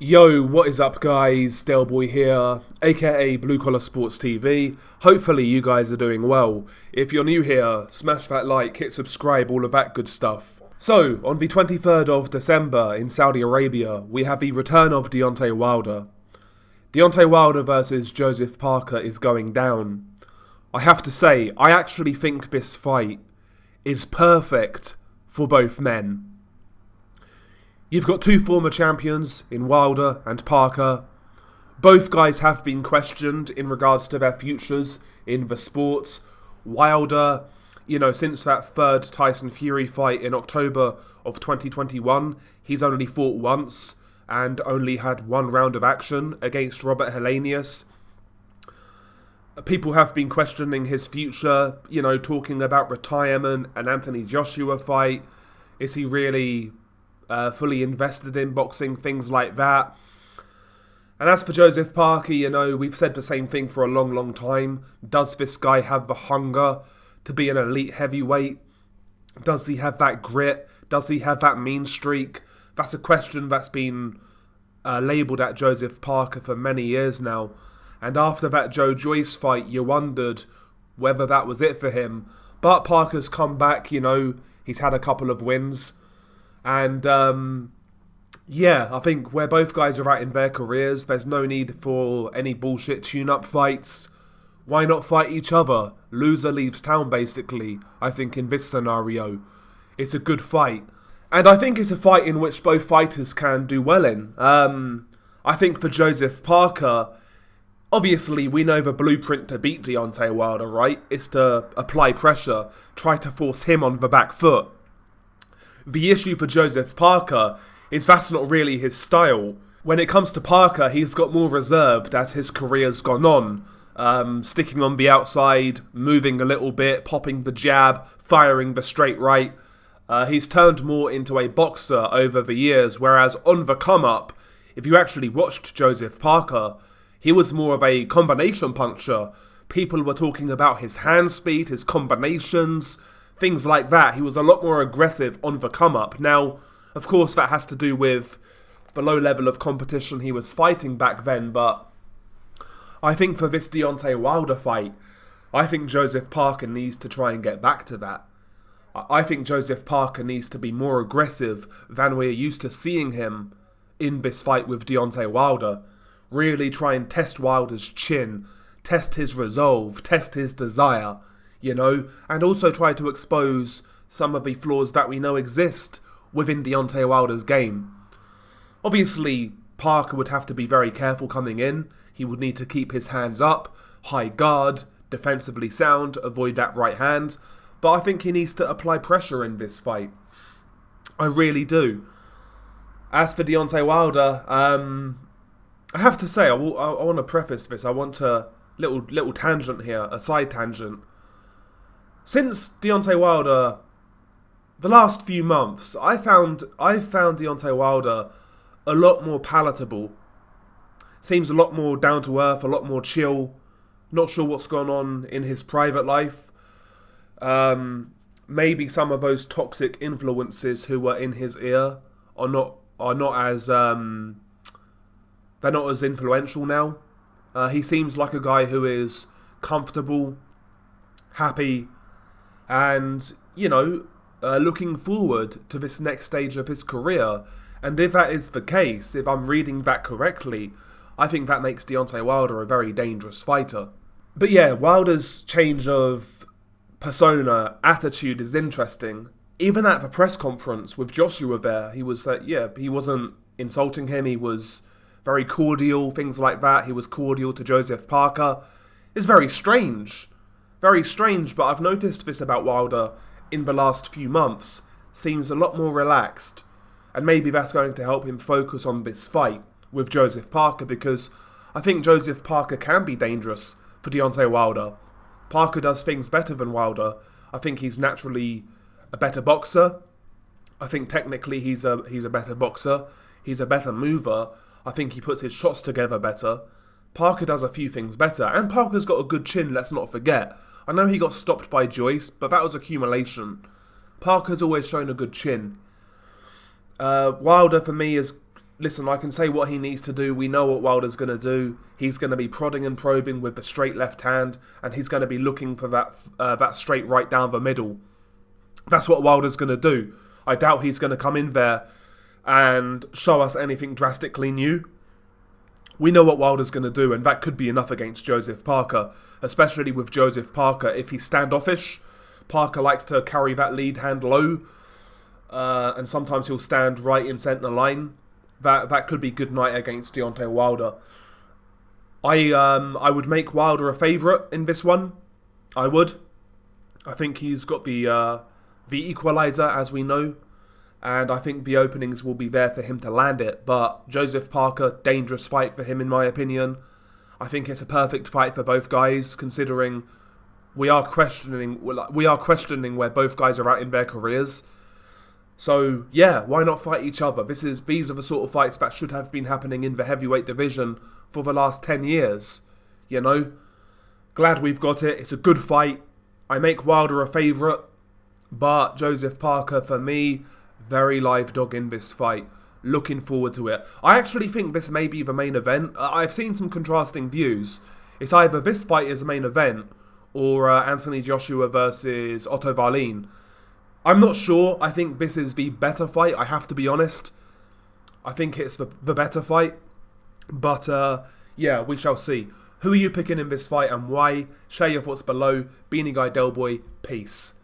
Yo, what is up guys, Delboy here, aka Blue Collar Sports TV. Hopefully you guys are doing well. If you're new here, smash that like, hit subscribe, all of that good stuff. So, on the 23rd of December in Saudi Arabia, we have the return of Deontay Wilder. Deontay Wilder versus Joseph Parker is going down. I have to say, I actually think this fight is perfect for both men. You've got two former champions in Wilder and Parker. Both guys have been questioned in regards to their futures in the sport. Wilder, since that third Tyson Fury fight in October of 2021, he's only fought once and only had one round of action against Robert Helenius. People have been questioning his future, talking about retirement, an Anthony Joshua fight. Is he really fully invested in boxing, things like that? And as for Joseph Parker, we've said the same thing for a long, long time. Does this guy have the hunger to be an elite heavyweight? Does he have that grit? Does he have that mean streak? That's a question that's been labelled at Joseph Parker for many years now. And after that Joe Joyce fight, you wondered whether that was it for him. But Parker's come back, he's had a couple of wins. And, I think where both guys are at in their careers, there's no need for any bullshit tune-up fights. Why not fight each other? Loser leaves town, basically, I think, in this scenario. It's a good fight. And I think it's a fight in which both fighters can do well in. I think for Joseph Parker, obviously we know the blueprint to beat Deontay Wilder, right? It's to apply pressure, try to force him on the back foot. The issue for Joseph Parker is that's not really his style. When it comes to Parker, he's got more reserved as his career's gone on. Sticking on the outside, moving a little bit, popping the jab, firing the straight right. He's turned more into a boxer over the years, whereas on the come-up, if you actually watched Joseph Parker, he was more of a combination puncher. People were talking about his hand speed, his combinations, things like that. He was a lot more aggressive on the come-up. Now, of course, that has to do with the low level of competition he was fighting back then, but I think for this Deontay Wilder fight, I think Joseph Parker needs to try and get back to that. I think Joseph Parker needs to be more aggressive than we're used to seeing him in this fight with Deontay Wilder. Really try and test Wilder's chin, test his resolve, test his desire. And also try to expose some of the flaws that we know exist within Deontay Wilder's game. Obviously, Parker would have to be very careful coming in. He would need to keep his hands up, high guard, defensively sound, avoid that right hand. But I think he needs to apply pressure in this fight. I really do. As for Deontay Wilder, I have to say, I want to preface this. I want a little tangent here, a side tangent. Since Deontay Wilder, the last few months, I've found Deontay Wilder a lot more palatable. Seems a lot more down to earth, a lot more chill. Not sure what's going on in his private life. Maybe some of those toxic influences who were in his ear are not as they're not as influential now. He seems like a guy who is comfortable, happy, and, looking forward to this next stage of his career. And if that is the case, if I'm reading that correctly, I think that makes Deontay Wilder a very dangerous fighter. But yeah, Wilder's change of persona, attitude is interesting. Even at the press conference with Joshua there, he was he wasn't insulting him, he was very cordial, things like that. He was cordial to Joseph Parker. It's very strange. Very strange, but I've noticed this about Wilder in the last few months. Seems a lot more relaxed. And maybe that's going to help him focus on this fight with Joseph Parker, because I think Joseph Parker can be dangerous for Deontay Wilder. Parker does things better than Wilder. I think he's naturally a better boxer. I think technically he's a better boxer. He's a better mover. I think he puts his shots together better. Parker does a few things better. And Parker's got a good chin, let's not forget. I know he got stopped by Joyce, but that was accumulation. Parker's always shown a good chin. Wilder, for me, is listen, I can say what he needs to do. We know what Wilder's going to do. He's going to be prodding and probing with the straight left hand, and he's going to be looking for that straight right down the middle. That's what Wilder's going to do. I doubt he's going to come in there and show us anything drastically new. We know what Wilder's going to do, and that could be enough against Joseph Parker, especially with Joseph Parker. If he's standoffish, Parker likes to carry that lead hand low, and sometimes he'll stand right in centre line. That could be good night against Deontay Wilder. I would make Wilder a favourite in this one. I would. I think he's got the equaliser, as we know, and I think the openings will be there for him to land it. But Joseph Parker, dangerous fight for him in my opinion. I think it's a perfect fight for both guys, considering we are questioning where both guys are at in their careers. So yeah, why not fight each other? These are the sort of fights that should have been happening in the heavyweight division for the last 10 years. You know? Glad we've got it. It's a good fight. I make Wilder a favourite, but Joseph Parker, for me, very live dog in this fight. Looking forward to it. I actually think this may be the main event. I've seen some contrasting views. It's either this fight is the main event, or Anthony Joshua versus Otto Wallin. I'm not sure. I think this is the better fight, I have to be honest. I think it's the better fight. But, yeah, we shall see. Who are you picking in this fight and why? Share your thoughts below. Beanie Guy Del Boy, peace.